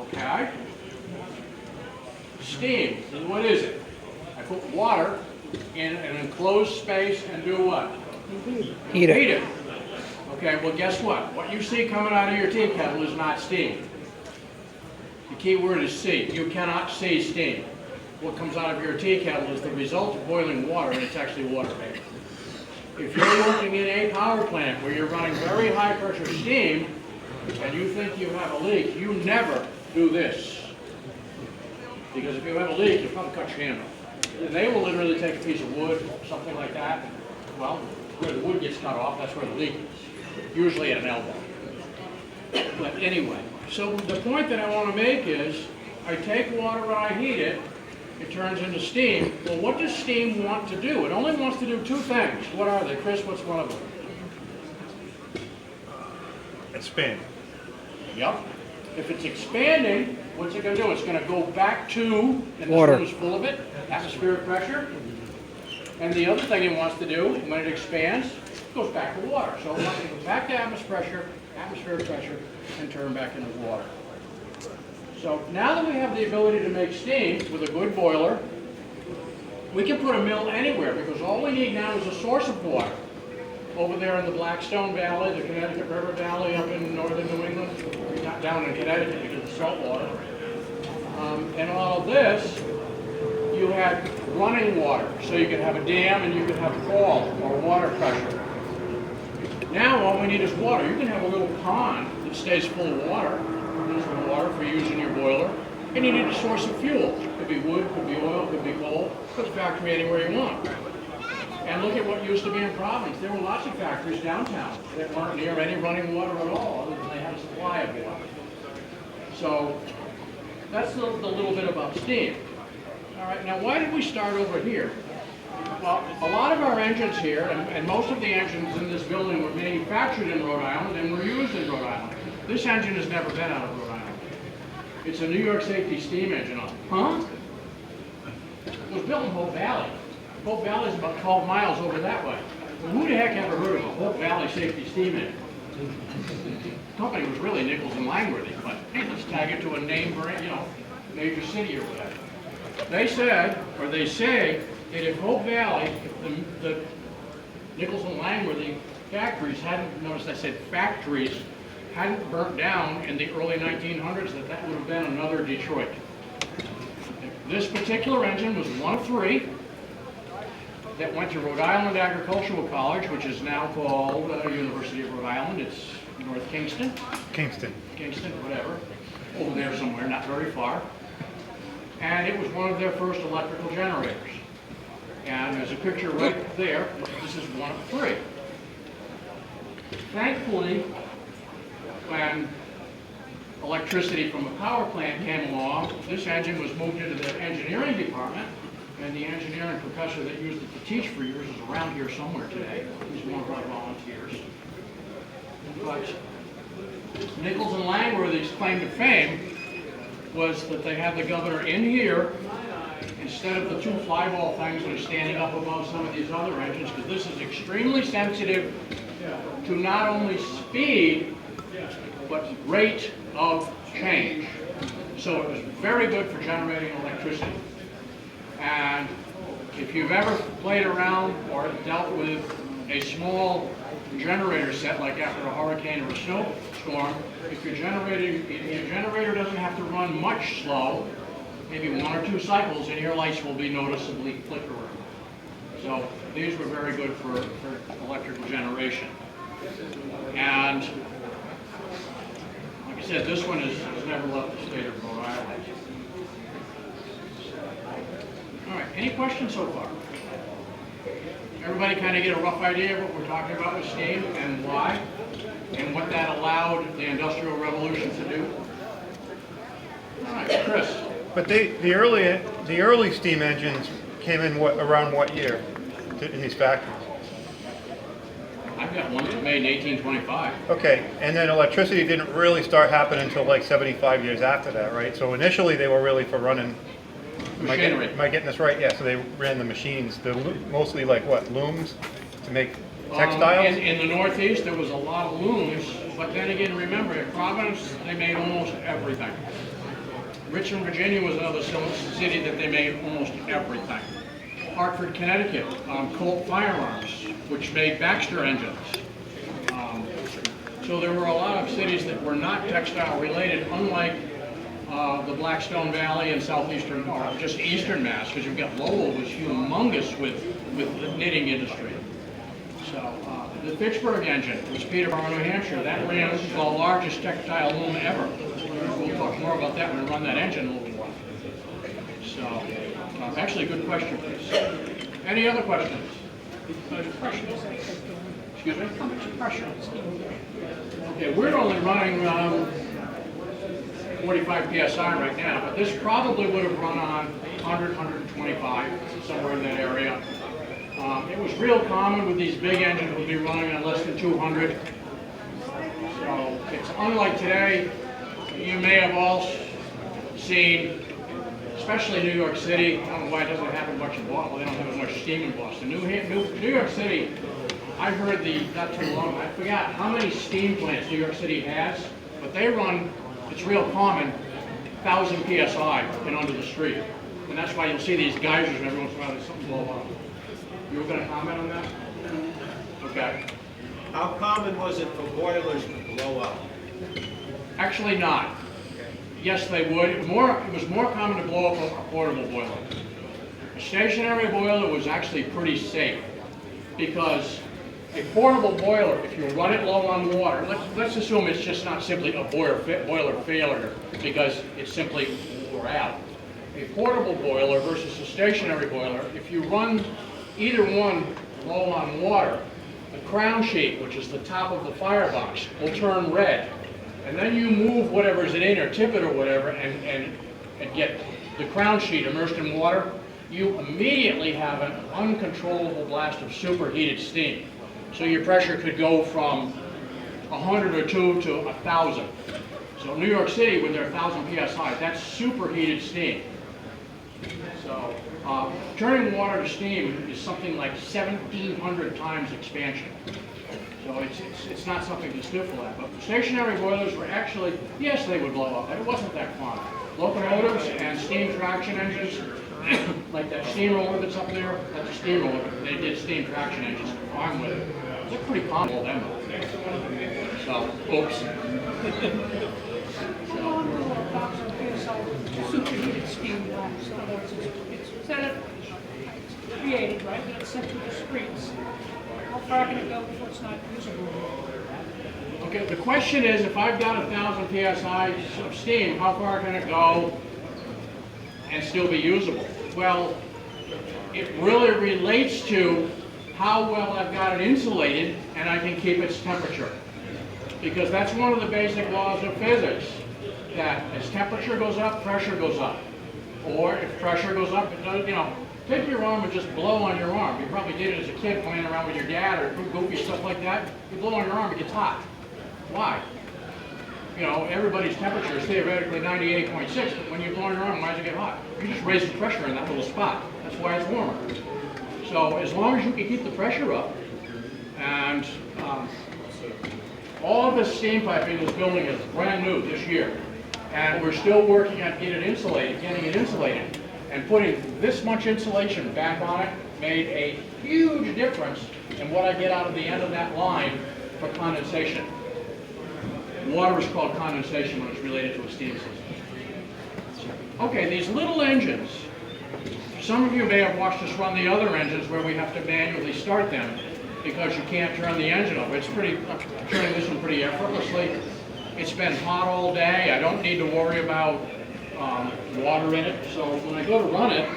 Okay? Steam, what is it? I put water in an enclosed space and do what? Heat it. Heat it. Okay, well guess what? What you see coming out of your tea kettle is not steam. The key word is see. You cannot see steam. What comes out of your tea kettle is the result of boiling water, and it's actually water vapor. If you're working in a power plant where you're running very high pressure steam, and you think you have a leak, you never do this. Because if you have a leak, you'll probably cut your hand off. They will literally take a piece of wood, something like that. Well, where the wood gets cut off, that's where the leak is. Usually at an elbow. But anyway, so the point that I want to make is, I take water when I heat it, it turns into steam. Well, what does steam want to do? It only wants to do two things. What are they? Chris, what's one of them? Expand. Yep. If it's expanding, what's it going to do? It's going to go back to, and Water. this room is full of it, atmospheric pressure. And the other thing it wants to do, when it expands, it goes back to water. So it wants to go back to atmospheric pressure, and turn back into water. So now that we have the ability to make steam with a good boiler, we can put a mill anywhere because all we need now is a source of water. Over there in the Blackstone Valley, the Connecticut River Valley up in northern New England, not down in Connecticut because of salt water. And all of this, you had running water. So you could have a dam and you could have fall or water pressure. Now all we need is water. You can have a little pond that stays full of water. There's the water for using your boiler. And you need a source of fuel. Could be wood, could be oil, could be coal. Put the factory anywhere you want. And look at what used to be in Providence. There were lots of factories downtown that weren't near any running water at all, other than they had a supply of water. So that's the little bit about steam. All right, now why did we start over here? Well, a lot of our engines here, and most of the engines in this building were manufactured in Rhode Island and were used in Rhode Island. This engine has never been out of Rhode Island. It's a New York Safety steam engine. Huh? It was built in Hope Valley. Hope Valley is about 12 miles over that way. Well, who the heck ever heard of a Hope Valley Safety steam engine? The company was really Nichols and Langworthy, but hey, let's tag it to a name for, major city or whatever. They said, or they say, that if Hope Valley, if the Nichols and Langworthy factories hadn't, notice I said factories, hadn't burnt down in the early 1900s, that would have been another Detroit. This particular engine was one of three that went to Rhode Island Agricultural College, which is now called University of Rhode Island. It's North Kingston. Kingston, whatever. Over there somewhere, not very far. And it was one of their first electrical generators. And there's a picture right there. This is one of three. Thankfully, when electricity from a power plant came along, this engine was moved into their engineering department, and the engineering professor that used it to teach for years is around here somewhere today. He's one of our volunteers. But Nichols and Langworthy's claim to fame was that they had the governor in here instead of the two flyball things that are standing up above some of these other engines, because this is extremely sensitive to not only speed, but rate of change. So it was very good for generating electricity. And if you've ever played around or dealt with a small generator set, like after a hurricane or a snowstorm, if your generator doesn't have to run much slow, maybe one or two cycles, and your lights will be noticeably flickering. So these were very good for electrical generation. And like I said, this one has never left the state of Rhode Island. All right, any questions so far? Everybody kind of get a rough idea of what we're talking about with steam and why, and what that allowed the Industrial Revolution to do? All right, Chris. But the early steam engines came in around what year in these factories? I've got one that was made in 1825. Okay, and then electricity didn't really start happening until like 75 years after that, right? So initially they were really for running Machinery. Am I getting this right? Yeah, so they ran the machines, mostly like what, looms to make textiles? In the Northeast, there was a lot of looms, but then again, remember, in Providence, they made almost everything. Richmond, Virginia was another city that they made almost everything. Hartford, Connecticut, Colt Firearms, which made Baxter engines. So there were a lot of cities that were not textile related, unlike the Blackstone Valley and southeastern, or just eastern Mass, because you've got Lowell was humongous with the knitting industry. So the Fitchburg engine was Peterborough, New Hampshire. That ran the largest textile loom ever. We'll talk more about that when we run that engine a little more. So actually, good question, please. Any other questions? Excuse me? How much pressure is needed? Okay, we're only running 45 psi right now, but this probably would have run on 100, 125, somewhere in that area. It was real common with these big engines would be running on less than 200. So it's unlike today. You may have all seen, especially New York City. I don't know why it doesn't happen much in Boston. They don't have as much steam in Boston. New York City, I heard not too long, I forgot how many steam plants New York City has, but they run, it's real common, 1,000 psi and under the street. And that's why you'll see these geysers and every once in a while there's something blow up. You were going to comment on that? Okay. How common was it for boilers to blow up? Actually not. Yes, they would. It was more common to blow up a portable boiler. A stationary boiler was actually pretty safe because a portable boiler, if you run it low on water, let's assume it's just not simply a boiler failure because it's simply wore out. A portable boiler versus a stationary boiler, if you run either one low on water, the crown sheet, which is the top of the firebox, will turn red. And then you move whatever's in or tip it or whatever and get the crown sheet immersed in water, you immediately have an uncontrollable blast of superheated steam. So your pressure could go from 100 or 2 to 1,000. So New York City, with their 1,000 psi, that's superheated steam. So turning water to steam is something like 1,700 times expansion. So it's not something to sniffle at. But stationary boilers were actually, yes, they would blow up, but it wasn't that common. Locomotives and steam traction engines, like that steamroller that's up there, that's a steamroller. They did steam traction engines to farm with it. They're pretty common, all them. So, oops. Superheated steam blast. In other words, it's set up, it's created, right? It's sent to the streets. How far can it go before it's not usable? Okay, the question is, if I've got 1,000 psi of steam, how far can it go and still be usable? Well, it really relates to how well I've got it insulated and I can keep its temperature. Because that's one of the basic laws of physics, that as temperature goes up, pressure goes up. Or if pressure goes up, it does, take your arm and just blow on your arm. You probably did it as a kid playing around with your dad or goofy stuff like that. You blow on your arm, it gets hot. Why? Everybody's temperature is theoretically 98.6, but when you blow on your arm, why does it get hot? You just raise the pressure in that little spot. That's why it's warmer. So as long as you can keep the pressure up, and all of this steam piping in this building is brand new this year, and we're still working on getting it insulated, and putting this much insulation back on it made a huge difference in what I get out of the end of that line for condensation. Water is called condensation when it's related to a steam system. Okay, these little engines, some of you may have watched us run the other engines where we have to manually start them because you can't turn the engine up. I'm turning this one pretty effortlessly. It's been hot all day. I don't need to worry about water in it. So when I go to run it,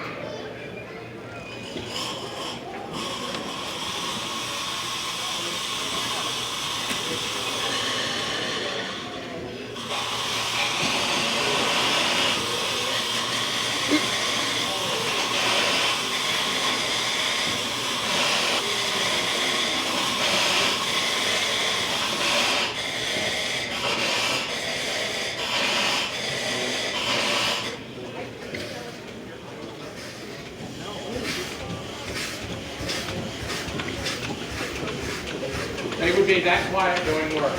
they would be that quiet doing work.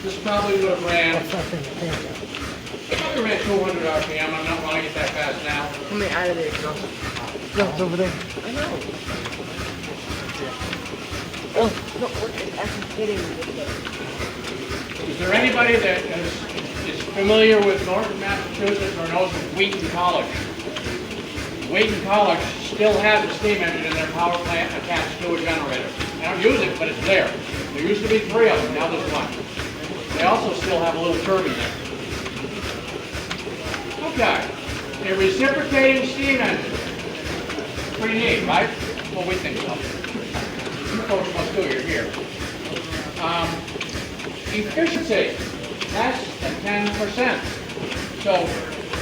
This probably would have ran, probably ran 200 RPM. I'm not running it that fast now. How many out of there? No, it's over there. I know. Oh, no, we're actually kidding. Is there anybody that is familiar with Northern Massachusetts or knows of Wheaton College? Wheaton College still has a steam engine in their power plant attached to a generator. They don't use it, but it's there. There used to be 3 of them, now there's 1. They also still have a little turbine there. Okay, a reciprocating steam engine. Pretty neat, right? Well, we think so. You folks must do, you're here. Efficiency, less than 10%. So,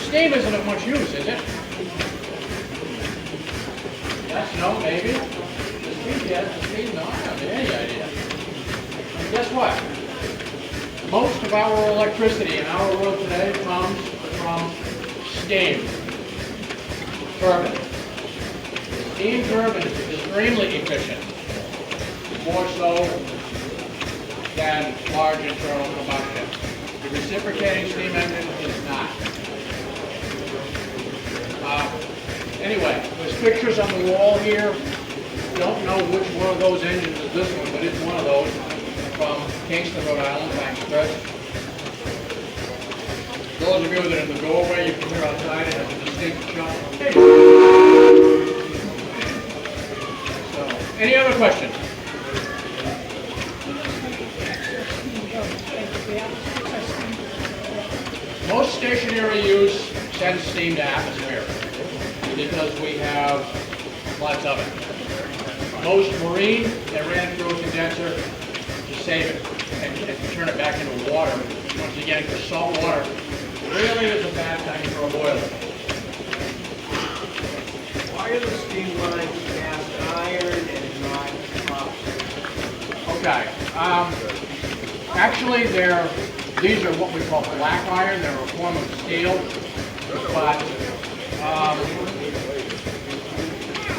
steam isn't of much use, is it? Yes, no, maybe? The steam, yes, the steam, no, I don't have any idea. And guess what? Most of our electricity in our world today comes from steam turbines. Steam turbines is extremely efficient, more so than large internal combustion. The reciprocating steam engine is not. Anyway, there's pictures on the wall here. Don't know which one of those engines is this one, but it's one of those from Kingston, Rhode Island. Thanks, Chris. Those of you that are in the doorway, you can hear outside, it has a distinct shout. Hey. So, any other questions? Most stationary use sends steam to atmosphere because we have lots of it. Most marine, they ran through a condenser to save it and to turn it back into water. Once you get into salt water, really is a bad thing for a boiler. Why are the steam lines cast iron and not copper? Okay. Actually, these are what we call black iron. They're a form of steel, but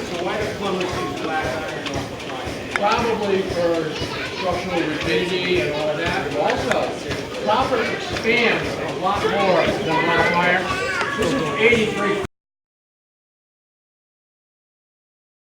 So why do plumbers use black iron off the pipe? probably for structural rigidity and all of that. But also, copper expands a lot more than black iron. This is 83